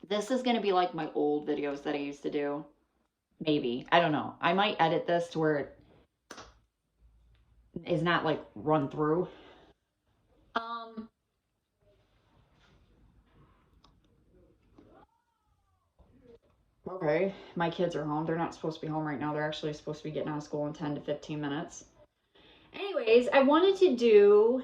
This is going to be like my old videos that I used to do. Maybe. I don't know. I might edit this to where it is not like run through. Um, okay. My kids are home. They're not supposed to be home right now. They're actually supposed to be getting out of school in 10 to 15 minutes. Anyways, I wanted to do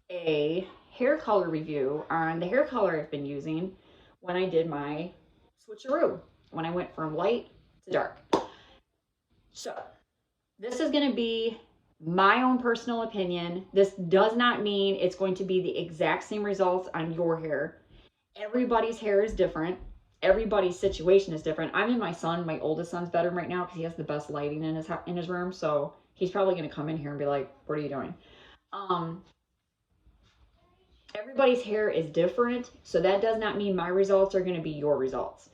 a hair color review on the hair color I've been using when I did my switcheroo, when I went from light to dark. So, this is going to be my own personal opinion. This does not mean it's going to be the exact same results on your hair. Everybody's hair is different. Everybody's situation is different. I'm in my oldest son's bedroom right now because he has the best lighting in his room. So he's probably going to come in here and be like, "What are you doing?" Um, everybody's hair is different, so that does not mean my results are going to be your results,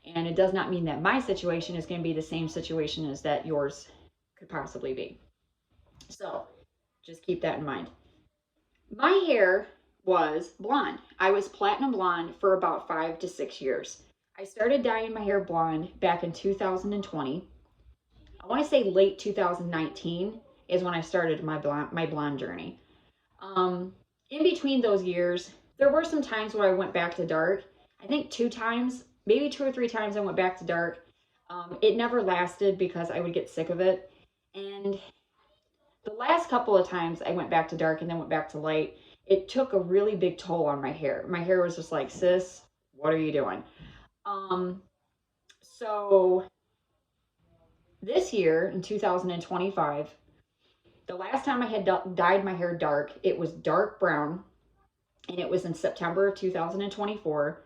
and it does not mean that my situation is going to be the same situation as that yours could possibly be. So just keep that in mind. My hair was blonde. I was platinum blonde for about 5 to 6 years. I started dyeing my hair blonde back in 2020. I want to say late 2019 is when I started my blonde journey. Um, in between those years, there were some times where I went back to dark. I think 2 times, maybe 2 or 3 times I went back to dark. It never lasted because I would get sick of it. And the last couple of times I went back to dark and then went back to light, it took a really big toll on my hair. My hair was just like, sis, what are you doing? Um, so this year in 2025, the last time I had dyed my hair dark, it was dark brown, and it was in September of 2024.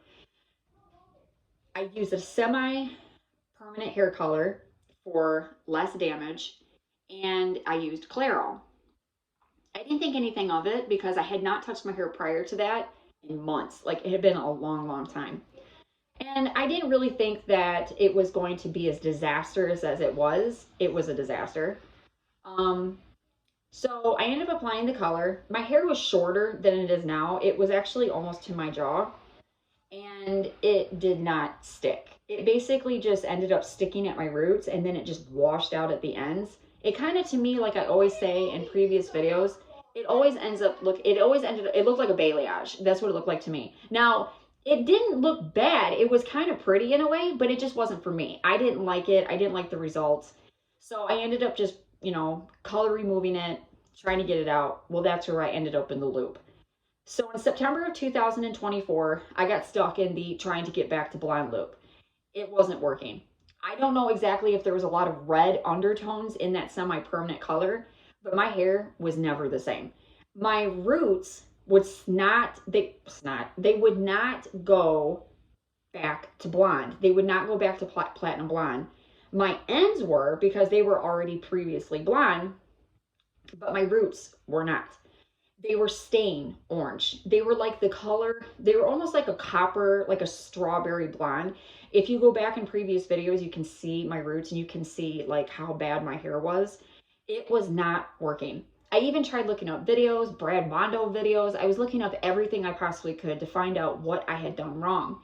I used a semi-permanent hair color for less damage, and I used Clairol. I didn't think anything of it because I had not touched my hair prior to that in months. Like, it had been a long, long time. And I didn't really think that it was going to be as disastrous as it was. It was a disaster. Um, so I ended up applying the color. My hair was shorter than it is now. It was actually almost to my jaw, and it did not stick. It basically just ended up sticking at my roots, and then it just washed out at the ends. It kind of, to me, like I always say in previous videos, it always ended up, it looked like a balayage. That's what it looked like to me. Now, it didn't look bad. It was kind of pretty in a way, but it just wasn't for me. I didn't like it. I didn't like the results. So I ended up just, color removing it, trying to get it out. Well, that's where I ended up in the loop. So in September of 2024, I got stuck in the trying to get back to blonde loop. It wasn't working. I don't know exactly if there was a lot of red undertones in that semi-permanent color, but my hair was never the same. My roots would they would not go back to blonde. They would not go back to platinum blonde. My ends were, because they were already previously blonde, but my roots were not. They were stain orange. They were like the color, they were almost like a copper, like a strawberry blonde. If you go back in previous videos, you can see my roots and you can see like how bad my hair was. It was not working. I even tried looking up videos, Brad Mondo videos. I was looking up everything I possibly could to find out what I had done wrong.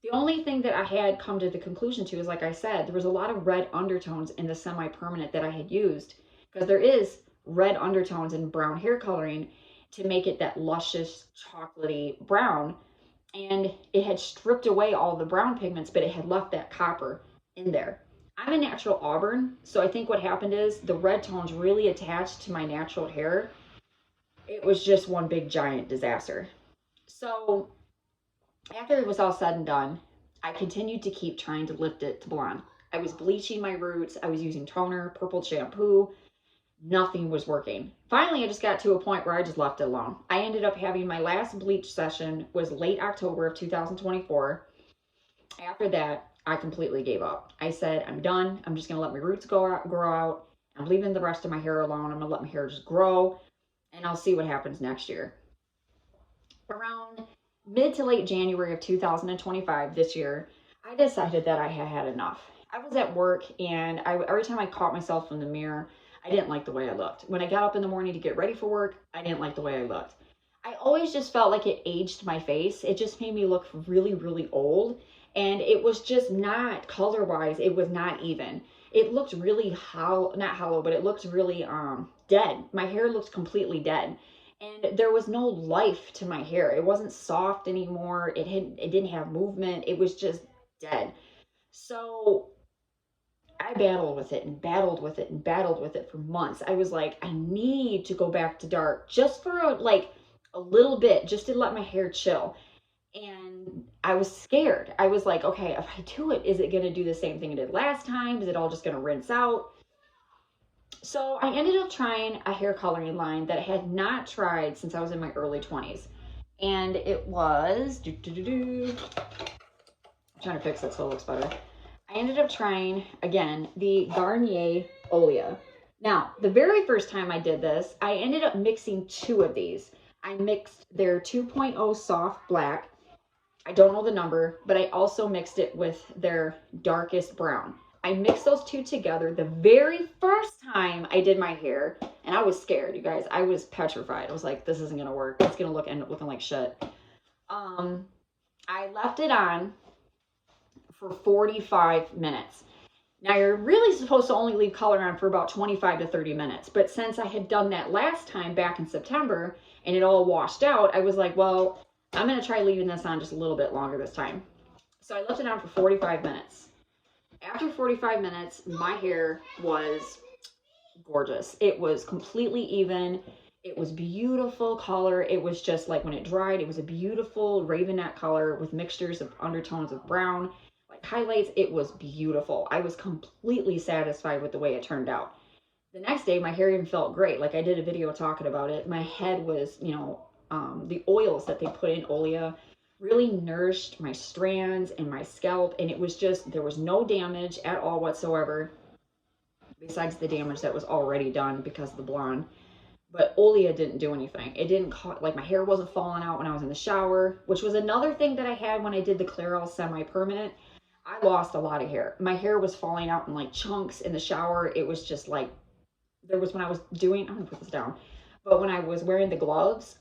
The only thing that I had come to the conclusion to is, like I said, there was a lot of red undertones in the semi-permanent that I had used, because there is red undertones in brown hair coloring to make it that luscious chocolatey brown, and it had stripped away all the brown pigments, but it had left that copper in there. I'm a natural auburn, so I think what happened is the red tones really attached to my natural hair. It was just one big giant disaster. So after it was all said and done, I continued to keep trying to lift it to blonde. I was bleaching my roots. I was using toner, purple shampoo. Nothing was working. Finally, I just got to a point where I just left it alone. I ended up having my last bleach session was late October of 2024. After that, I completely gave up. I said, I'm done. I'm just going to let my roots grow out. I'm leaving the rest of my hair alone. I'm going to let my hair just grow, and I'll see what happens next year. Around mid to late January of 2025 this year, I decided that I had had enough. I was at work, and every time I caught myself in the mirror, I didn't like the way I looked. When I got up in the morning to get ready for work, I didn't like the way I looked. I always just felt like it aged my face. It just made me look really, really old. And it was just not, color-wise, it was not even. It looked really hollow, not hollow, but it looked really dead. My hair looked completely dead. And there was no life to my hair. It wasn't soft anymore. It didn't have movement. It was just dead. So I battled with it and battled with it and battled with it for months. I was like, I need to go back to dark just for a little bit, just to let my hair chill. And I was scared. I was like, okay, if I do it, is it going to do the same thing it did last time? Is it all just going to rinse out? So I ended up trying a hair coloring line that I had not tried since I was in my early 20s. And it was, I'm trying to fix it so it looks better. I ended up trying, again, the Garnier Olia. Now, the very first time I did this, I ended up mixing two of these. I mixed their 2.0 soft black. I don't know the number, but I also mixed it with their darkest brown. I mixed those two together the very first time I did my hair, and I was scared, you guys. I was petrified. I was like, this isn't going to work. It's going to end up looking like shit. I left it on for 45 minutes. Now, you're really supposed to only leave color on for about 25 to 30 minutes. But since I had done that last time back in September and it all washed out, I was like, well, I'm going to try leaving this on just a little bit longer this time. So I left it on for 45 minutes. After 45 minutes, my hair was gorgeous. It was completely even. It was beautiful color. It was just like when it dried, it was a beautiful ravenette color with mixtures of undertones of brown, like highlights. It was beautiful. I was completely satisfied with the way it turned out. The next day, my hair even felt great. Like I did a video talking about it. My head was, the oils that they put in Olia really nourished my strands and my scalp, and it was just, there was no damage at all whatsoever, besides the damage that was already done because of the blonde. But Olia didn't do anything. It didn't, like my hair wasn't falling out when I was in the shower, which was another thing that I had when I did the Clairol semi-permanent. I lost a lot of hair. My hair was falling out in like chunks in the shower. It was just like, there was, when I was doing, I'm gonna put this down, but when I was wearing the gloves,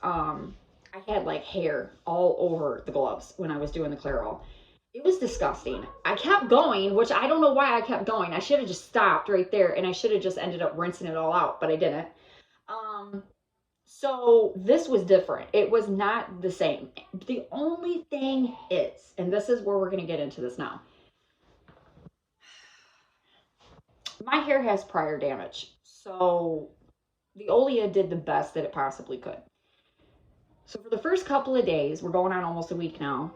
I had like hair all over the gloves when I was doing the Clairol. It was disgusting. I kept going, which I don't know why I kept going. I should have just stopped right there, and I should have just ended up rinsing it all out, but I didn't. So this was different. It was not the same. The only thing is, and this is where we're going to get into this now. My hair has prior damage. So the Olia did the best that it possibly could. So for the first couple of days, we're going on almost a week now,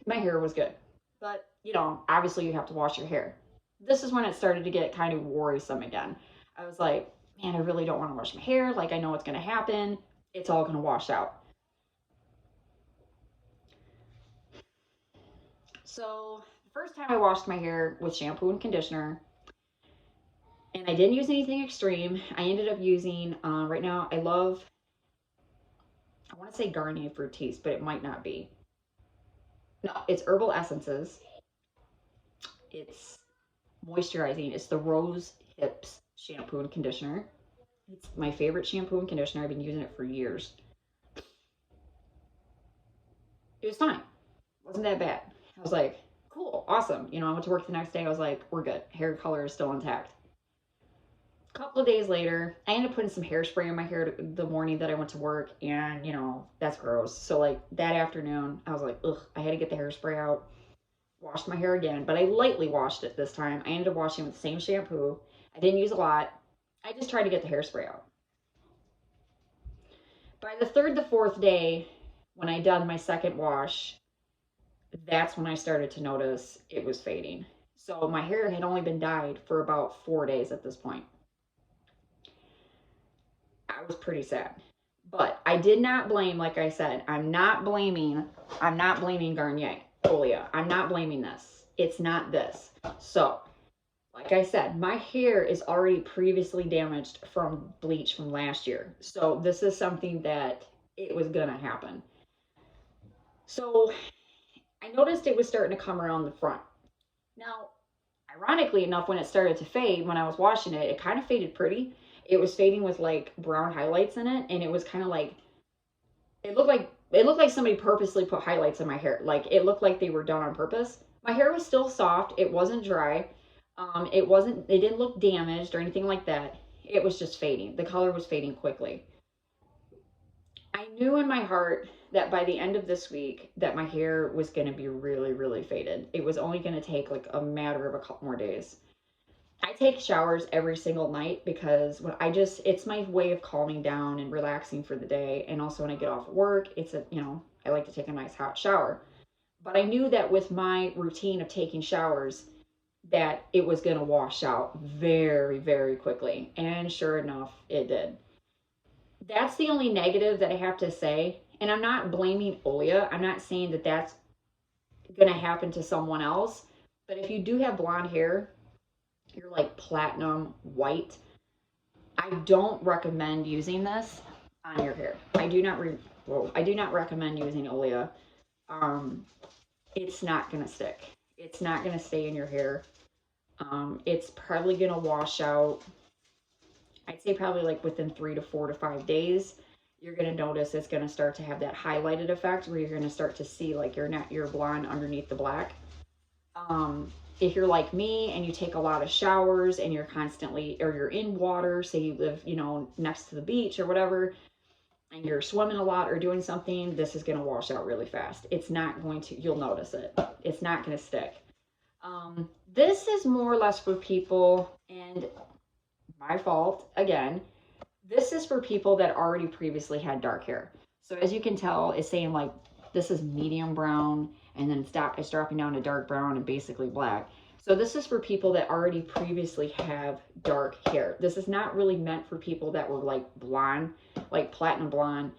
my hair was good. But, obviously you have to wash your hair. This is when it started to get kind of worrisome again. I was like, man, I really don't want to wash my hair. Like, I know what's going to happen. It's all going to wash out. So the first time I washed my hair with shampoo and conditioner, and I didn't use anything extreme. I ended up using, right now, I want to say Garnier Fructis, but it might not be. No, it's Herbal Essences. It's moisturizing. It's the Rose Hips shampoo and conditioner. It's my favorite shampoo and conditioner. I've been using it for years. It was fine. It wasn't that bad. I was like, cool, awesome. I went to work the next day. I was like, we're good. Hair color is still intact. A couple of days later, I ended up putting some hairspray in my hair the morning that I went to work, and that's gross. So like that afternoon, I was like, ugh, I had to get the hairspray out, washed my hair again, but I lightly washed it this time. I ended up washing with the same shampoo. I didn't use a lot. I just tried to get the hairspray out. By the third to fourth day, when I done my second wash, that's when I started to notice it was fading. So my hair had only been dyed for about 4 days at this point. I was pretty sad, but I did not blame, like I said, I'm not blaming Garnier Olia. I'm not blaming this. It's not this. So, like I said, my hair is already previously damaged from bleach from last year. So this is something that it was gonna happen. So I noticed it was starting to come around the front. Now, ironically enough, when it started to fade, when I was washing it, it kind of faded pretty. It was fading with like brown highlights in it, and it was kind of like, it looked like somebody purposely put highlights in my hair. Like it looked like they were done on purpose, My hair was still soft. It wasn't dry. It didn't look damaged or anything like that. It was just fading. The color was fading quickly. I knew in my heart that by the end of this week that my hair was going to be really, really faded. It was only going to take like a matter of a couple more days. I take showers every single night because it's my way of calming down and relaxing for the day. And also when I get off work, I like to take a nice hot shower. But I knew that with my routine of taking showers, that it was going to wash out very, very quickly. And sure enough, it did. That's the only negative that I have to say. And I'm not blaming Olia. I'm not saying that that's going to happen to someone else. But if you do have blonde hair, you're like platinum white, I don't recommend using this on your hair. I do not recommend using Olia. It's not going to stick. It's not going to stay in your hair. It's probably going to wash out. I'd say probably like within 3 to 4 to 5 days, you're going to notice it's going to start to have that highlighted effect where you're going to start to see like your blonde underneath the black. If you're like me and you take a lot of showers and you're in water, say you live, next to the beach or whatever, and you're swimming a lot or doing something, this is going to wash out really fast. You'll notice it. It's not going to stick. This is more or less for people, and my fault again, this is for people that already previously had dark hair. So as you can tell, it's saying like this is medium brown, and then it's dropping down to dark brown and basically black. So this is for people that already previously have dark hair. This is not really meant for people that were like blonde, like platinum blonde,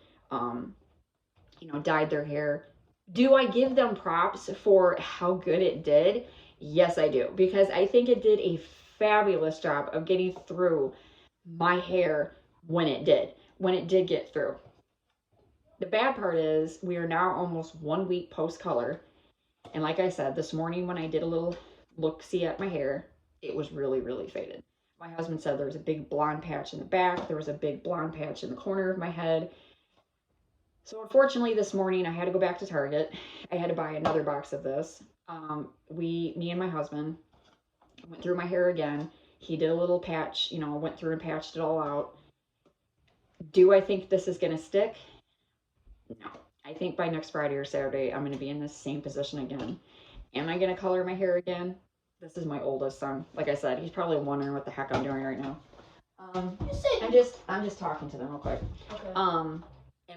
dyed their hair. Do I give them props for how good it did? Yes, I do, because I think it did a fabulous job of getting through my hair when it did get through. The bad part is we are now almost 1 week post color. And like I said, this morning when I did a little look-see at my hair, it was really, really faded. My husband said there was a big blonde patch in the back. There was a big blonde patch in the corner of my head. So unfortunately this morning I had to go back to Target. I had to buy another box of this. Me and my husband went through my hair again. He did a little patch, went through and patched it all out. Do I think this is going to stick? No. I think by next Friday or Saturday, I'm going to be in the same position again. Am I going to color my hair again? This is my oldest son. Like I said, he's probably wondering what the heck I'm doing right now. I'm just talking to them real quick. Okay. Am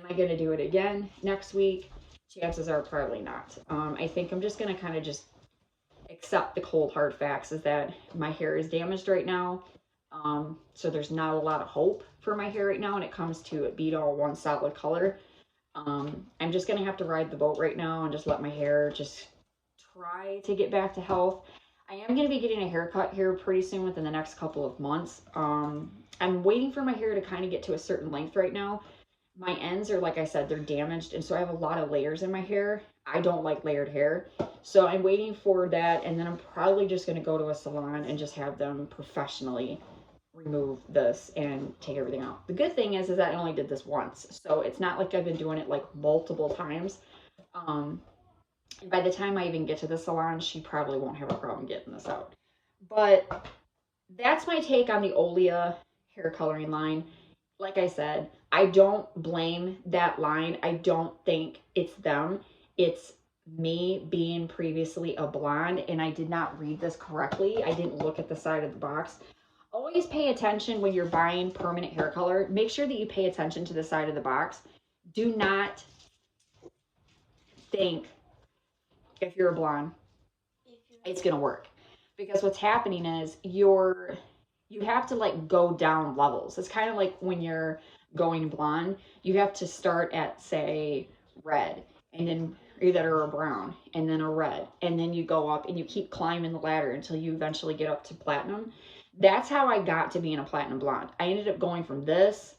I going to do it again next week? Chances are probably not. I think I'm just going to kind of just accept the cold hard facts is that my hair is damaged right now. So there's not a lot of hope for my hair right now when it comes to it being all one solid color. I'm just going to have to ride the boat right now and just let my hair just try to get back to health. I am going to be getting a haircut here pretty soon within the next couple of months. I'm waiting for my hair to kind of get to a certain length right now. My ends are, like I said, they're damaged. And so I have a lot of layers in my hair. I don't like layered hair. So I'm waiting for that. And then I'm probably just going to go to a salon and just have them professionally remove this and take everything out. The good thing is that I only did this once. So it's not like I've been doing it like multiple times. And by the time I even get to the salon, she probably won't have a problem getting this out. But that's my take on the Olia hair coloring line. Like I said, I don't blame that line. I don't think it's them. It's me being previously a blonde, and I did not read this correctly. I didn't look at the side of the box. Always pay attention when you're buying permanent hair color. Make sure that you pay attention to the side of the box. Do not think if you're a blonde, it's going to work. Because what's happening is you have to like go down levels. It's kind of like when you're going blonde, you have to start at, say, red, and then either a brown, and then a red, and then you go up and you keep climbing the ladder until you eventually get up to platinum. That's how I got to being a platinum blonde. I ended up going from this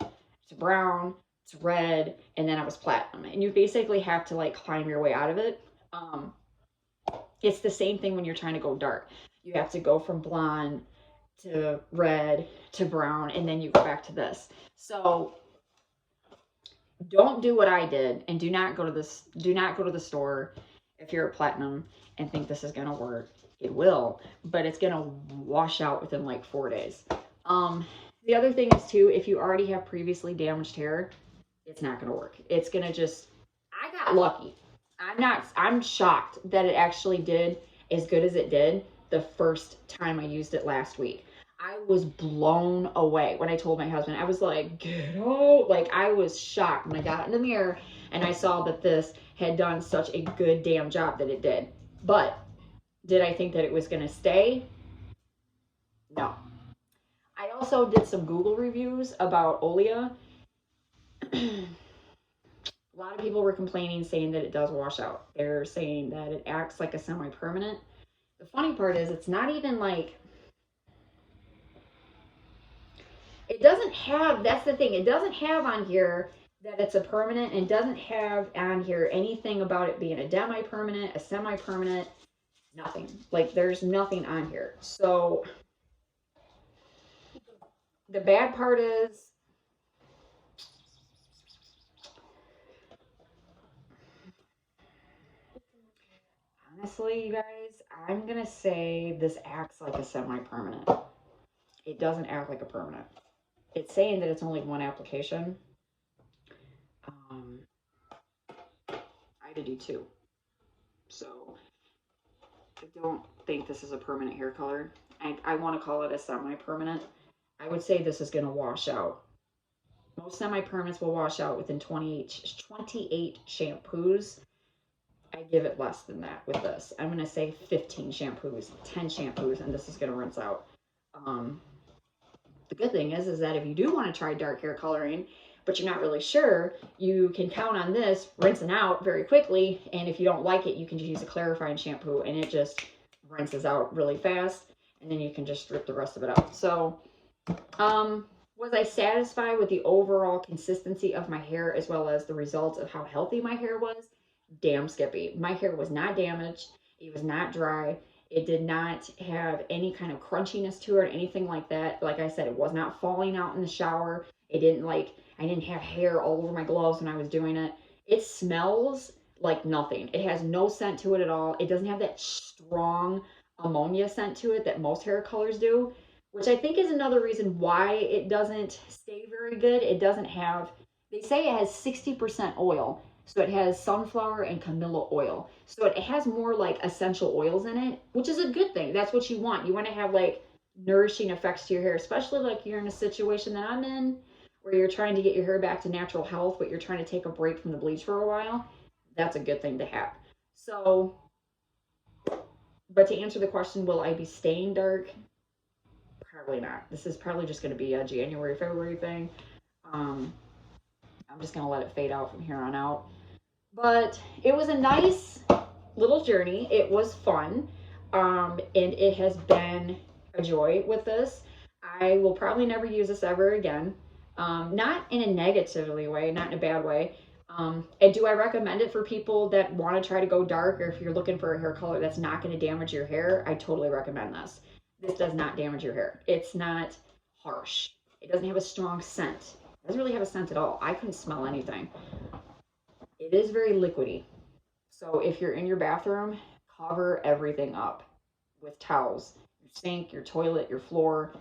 to brown to red, and then I was platinum. And you basically have to like climb your way out of it. It's the same thing when you're trying to go dark. You have to go from blonde to red to brown, and then you go back to this. So don't do what I did, and do not go to the store if you're a platinum and think this is going to work, it will, but it's going to wash out within like 4 days. The other thing is too, if you already have previously damaged hair, it's not going to work. It's going to just, I got lucky. I'm shocked that it actually did as good as it did the first time I used it last week. I was blown away when I told my husband. I was like, get out. Like, I was shocked when I got in the mirror and I saw that this had done such a good damn job that it did. But did I think that it was going to stay? No. I also did some Google reviews about Olia. A lot of people were complaining, saying that it does wash out. They're saying that it acts like a semi-permanent. The funny part is it's not even like, it doesn't have, that's the thing, it doesn't have on here that it's a permanent, and doesn't have on here anything about it being a demi-permanent, a semi-permanent, nothing. Like, there's nothing on here. So the bad part is, honestly, you guys, I'm gonna say this acts like a semi-permanent. It doesn't act like a permanent. It's saying that it's only one application. I had to do 2. So I don't think this is a permanent hair color. I want to call it a semi-permanent. I would say this is going to wash out. Most semi-permanents will wash out within 28 shampoos. I give it less than that with this. I'm going to say 15 shampoos, 10 shampoos, and this is going to rinse out. The good thing is that if you do want to try dark hair coloring, but you're not really sure, you can count on this rinsing out very quickly. And if you don't like it, you can just use a clarifying shampoo and it just rinses out really fast. And then you can just strip the rest of it out. So, was I satisfied with the overall consistency of my hair as well as the results of how healthy my hair was? Damn skippy. My hair was not damaged. It was not dry. It did not have any kind of crunchiness to it or anything like that. Like I said, it was not falling out in the shower. It didn't I didn't have hair all over my gloves when I was doing it. It smells like nothing. It has no scent to it at all. It doesn't have that strong ammonia scent to it that most hair colors do, which I think is another reason why it doesn't stay very good. It doesn't have, they say it has 60% oil. So it has sunflower and camilla oil. So it has more like essential oils in it, which is a good thing. That's what you want. You want to have like nourishing effects to your hair, especially like you're in a situation that I'm in where you're trying to get your hair back to natural health, but you're trying to take a break from the bleach for a while. That's a good thing to have. So, but to answer the question, will I be staying dark? Probably not. This is probably just going to be a January, February thing. I'm just going to let it fade out from here on out. But it was a nice little journey. It was fun. And it has been a joy with this. I will probably never use this ever again. Not in a negatively way, not in a bad way. And do I recommend it for people that want to try to go dark, or if you're looking for a hair color that's not going to damage your hair? I totally recommend this. This does not damage your hair. It's not harsh. It doesn't have a strong scent. It doesn't really have a scent at all. I couldn't smell anything. It is very liquidy. So if you're in your bathroom, cover everything up with towels. Your sink, your toilet, your floor.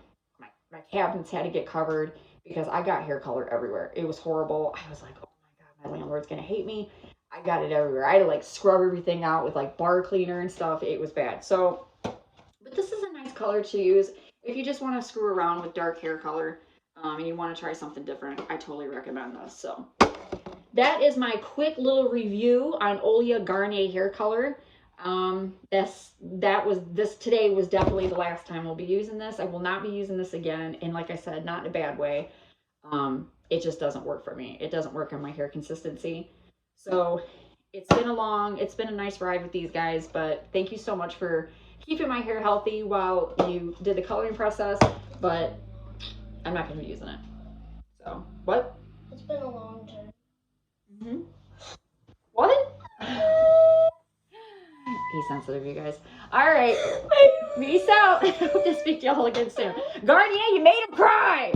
My cabinets had to get covered because I got hair color everywhere. It was horrible. I was like, oh my God, my landlord's going to hate me. I got it everywhere. I had to like scrub everything out with like bar cleaner and stuff. It was bad. So, but this is a nice color to use if you just want to screw around with dark hair color and you want to try something different. I totally recommend this. So that is my quick little review on Olia Garnier hair color. Today was definitely the last time we'll be using this. I will not be using this again. And like I said, not in a bad way. It just doesn't work for me. It doesn't work on my hair consistency. So it's been a nice ride with these guys, but thank you so much for keeping my hair healthy while you did the coloring process, but I'm not going to be using it. So, what? It's been a long time. Mm-hmm. What? He's sensitive, you guys. All right. Peace out. Hope to speak to y'all again soon. Garnier, you made him cry.